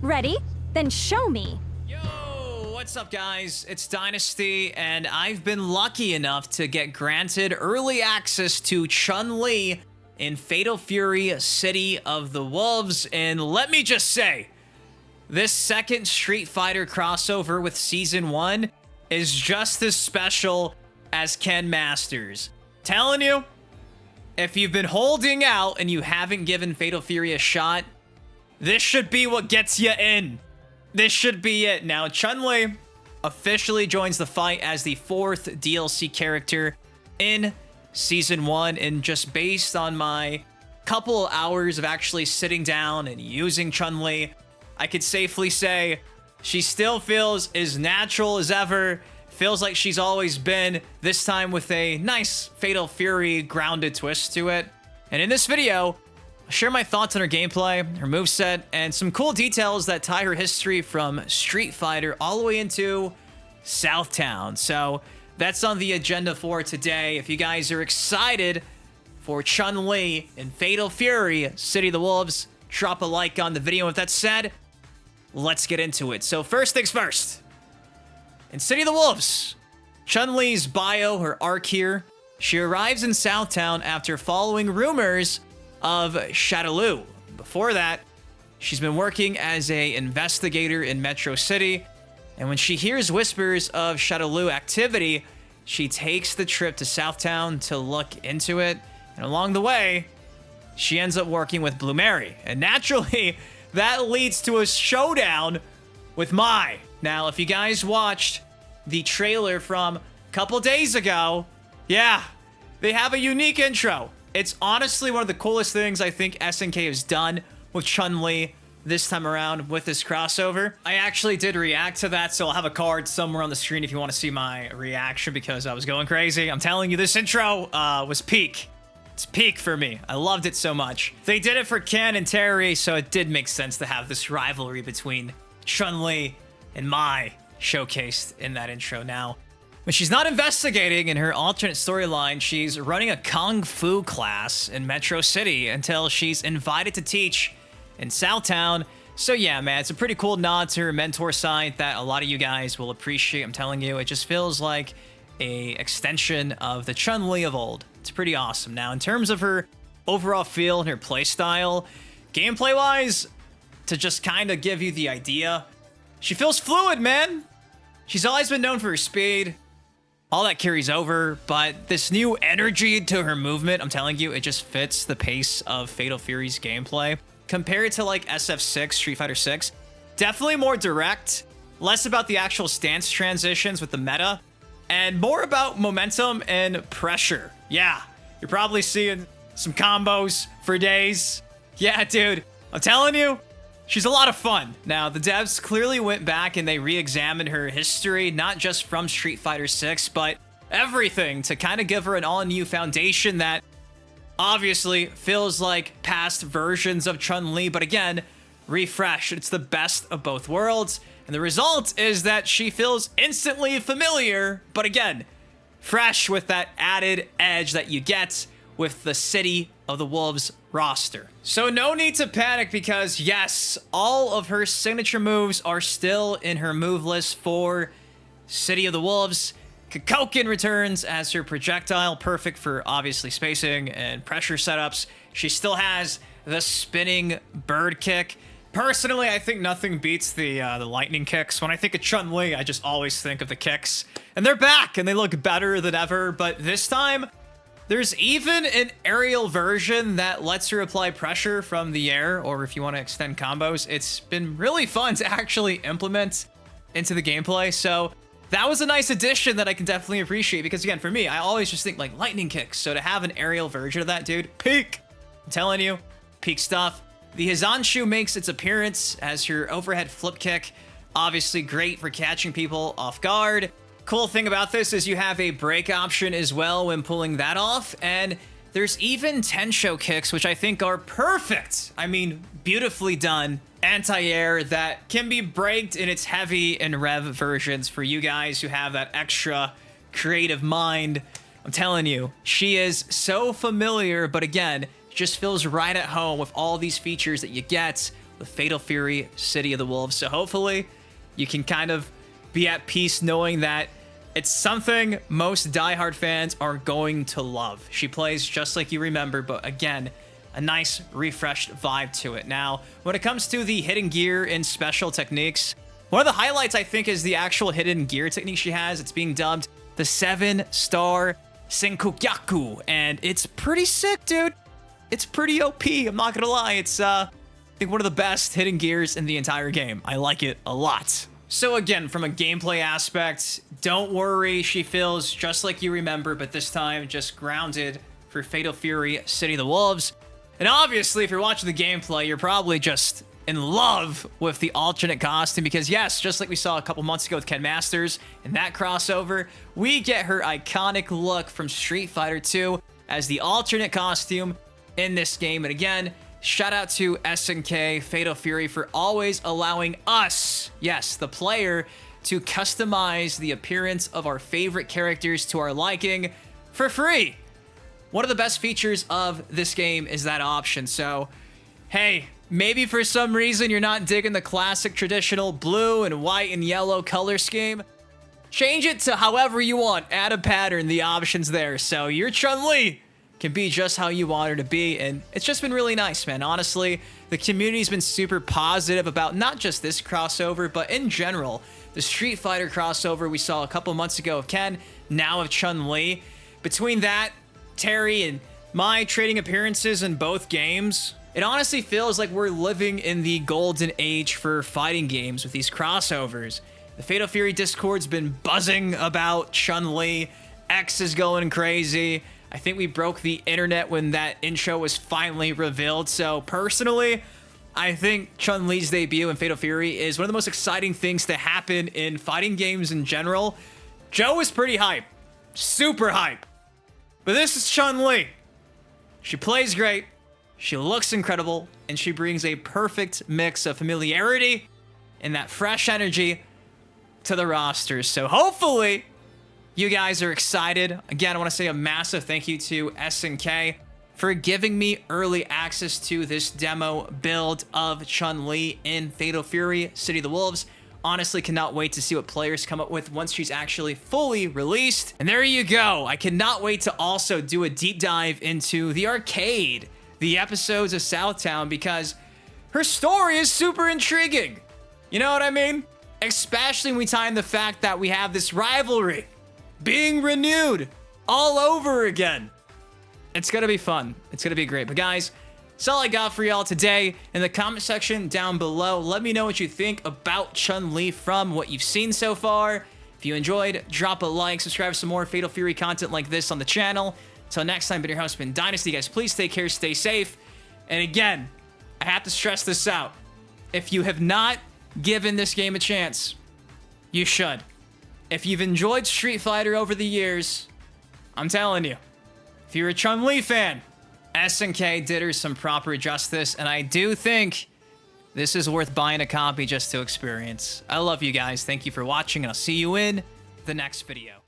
Ready? Then show me. Yo, what's up guys? It's Dynasty, and I've been lucky enough to get granted early access to Chun-Li in Fatal Fury City of the Wolves, and let me just say, this second Street Fighter crossover with Season 1 is just as special as Ken Masters. Telling you, if you've been holding out and you haven't given Fatal Fury a shot, this should be what gets you in. This should be it. Now, Chun-Li officially joins the fight as the 4th DLC character in Season 1, and just based on my couple hours of actually sitting down and using Chun-Li, I could safely say she still feels as natural as ever, feels like she's always been, this time with a nice Fatal Fury grounded twist to it. And in this video, I'll share my thoughts on her gameplay, her moveset, and some cool details that tie her history from Street Fighter all the way into Southtown. So that's on the agenda for today. If you guys are excited for Chun-Li in Fatal Fury City of the Wolves, drop a like on the video. With that said, let's get into it. So first things first. In City of the Wolves, Chun-Li's bio, her arc here, she arrives in Southtown after following rumors of CotW. Before that, she's been working as an investigator in Metro City, and when she hears whispers of CotW activity, she takes the trip to Southtown to look into it, and along the way, she ends up working with Blue Mary, and naturally, that leads to a showdown with Mai. Now, if you guys watched the trailer from a couple days ago, yeah, they have a unique intro. It's honestly one of the coolest things I think SNK has done with Chun-Li this time around with this crossover. I actually did react to that, so I'll have a card somewhere on the screen if you want to see my reaction because I was going crazy. I'm telling you, this intro was peak. It's peak for me. I loved it so much. They did it for Ken and Terry, so it did make sense to have this rivalry between Chun-Li and Mai showcased in that intro. Now, when she's not investigating in her alternate storyline, she's running a kung fu class in Metro City until she's invited to teach in Southtown. So yeah, man, it's a pretty cool nod to her mentor side that a lot of you guys will appreciate. I'm telling you, it just feels like a extension of the Chun-Li of old. It's pretty awesome. Now, in terms of her overall feel and her playstyle, gameplay-wise, to just kind of give you the idea, she feels fluid, man. She's always been known for her speed. All that carries over, but this new energy to her movement, I'm telling you, it just fits the pace of Fatal Fury's gameplay. Compared to like SF6, Street Fighter 6, definitely more direct, less about the actual stance transitions with the meta, and more about momentum and pressure. Yeah, you're probably seeing some combos for days. Yeah, dude, I'm telling you, she's a lot of fun. Now, the devs clearly went back and they re-examined her history, not just from Street Fighter 6, but everything to kind of give her an all-new foundation that obviously feels like past versions of Chun-Li, but again, refreshed. It's the best of both worlds, and the result is that she feels instantly familiar, but again, fresh with that added edge that you get with the City of the Wolves roster. So no need to panic because yes, all of her signature moves are still in her move list for City of the Wolves. Kokoken returns as her projectile, perfect for obviously spacing and pressure setups. She still has the spinning bird kick. Personally, I think nothing beats the lightning kicks. When I think of Chun-Li, I just always think of the kicks. And they're back and they look better than ever, but this time, there's even an aerial version that lets her apply pressure from the air, or if you want to extend combos. It's been really fun to actually implement into the gameplay, so that was a nice addition that I can definitely appreciate, because again, for me, I always just think like lightning kicks, so to have an aerial version of that, dude, peak! I'm telling you, peak stuff. The Hizanshu makes its appearance as her overhead flip kick, obviously great for catching people off guard. Cool thing about this is you have a break option as well when pulling that off, and there's even Tensho kicks, which I think are perfect. I mean, beautifully done anti-air that can be braked in its heavy and rev versions for you guys who have that extra creative mind. I'm telling you, she is so familiar, but again, just feels right at home with all these features that you get the Fatal Fury City of the Wolves. So hopefully you can kind of be at peace knowing that it's something most diehard fans are going to love. She plays just like you remember, but again, a nice refreshed vibe to it. Now, when it comes to the hidden gear and special techniques, one of the highlights, I think, is the actual hidden gear technique she has. It's being dubbed the 7-star Senkugyaku, and it's pretty sick, dude. It's pretty OP, I'm not gonna lie. It's, I think, one of the best hidden gears in the entire game. I like it a lot. So again, from a gameplay aspect, don't worry, she feels just like you remember, but this time just grounded for Fatal Fury City of the Wolves. And obviously, if you're watching the gameplay, you're probably just in love with the alternate costume because yes, just like we saw a couple months ago with Ken Masters in that crossover, we get her iconic look from Street Fighter 2 as the alternate costume in this game. And again, shout out to SNK Fatal Fury for always allowing us, yes, the player, to customize the appearance of our favorite characters to our liking for free. One of the best features of this game is that option. So, hey, maybe for some reason you're not digging the classic traditional blue and white and yellow color scheme. Change it to however you want. Add a pattern, the options there. So your Chun-Li can be just how you want her to be, and it's just been really nice, man. Honestly, the community's been super positive about not just this crossover, but in general, the Street Fighter crossover we saw a couple months ago of Ken, now of Chun-Li. Between that, Terry, and my trading appearances in both games, it honestly feels like we're living in the golden age for fighting games with these crossovers. The Fatal Fury Discord's been buzzing about Chun-Li, X is going crazy. I think we broke the internet when that intro was finally revealed. So personally, I think Chun-Li's debut in Fatal Fury is one of the most exciting things to happen in fighting games in general. Joe is pretty hype, super hype. But this is Chun-Li. She plays great, she looks incredible, and she brings a perfect mix of familiarity and that fresh energy to the roster. So hopefully you guys are excited. Again, I want to say a massive thank you to SNK for giving me early access to this demo build of Chun-Li in Fatal Fury City of the Wolves. Honestly, cannot wait to see what players come up with once she's actually fully released. And there you go. I cannot wait to also do a deep dive into the arcade, the episodes of Southtown, because her story is super intriguing. You know what I mean? Especially when we tie in the fact that we have this rivalry being renewed all over again. It's gonna be fun. It's gonna be great. But guys, that's all I got for y'all today. In the comment section down below, let me know what you think about Chun-Li from what you've seen so far. If you enjoyed, drop a like, subscribe for some more Fatal Fury content like this on the channel. Until next time, been your host, been Dynasty. Guys, please take care, stay safe. And again, I have to stress this out. If you have not given this game a chance, you should. If you've enjoyed Street Fighter over the years, I'm telling you, if you're a Chun-Li fan, SNK did her some proper justice, and I do think this is worth buying a copy just to experience. I love you guys. Thank you for watching, and I'll see you in the next video.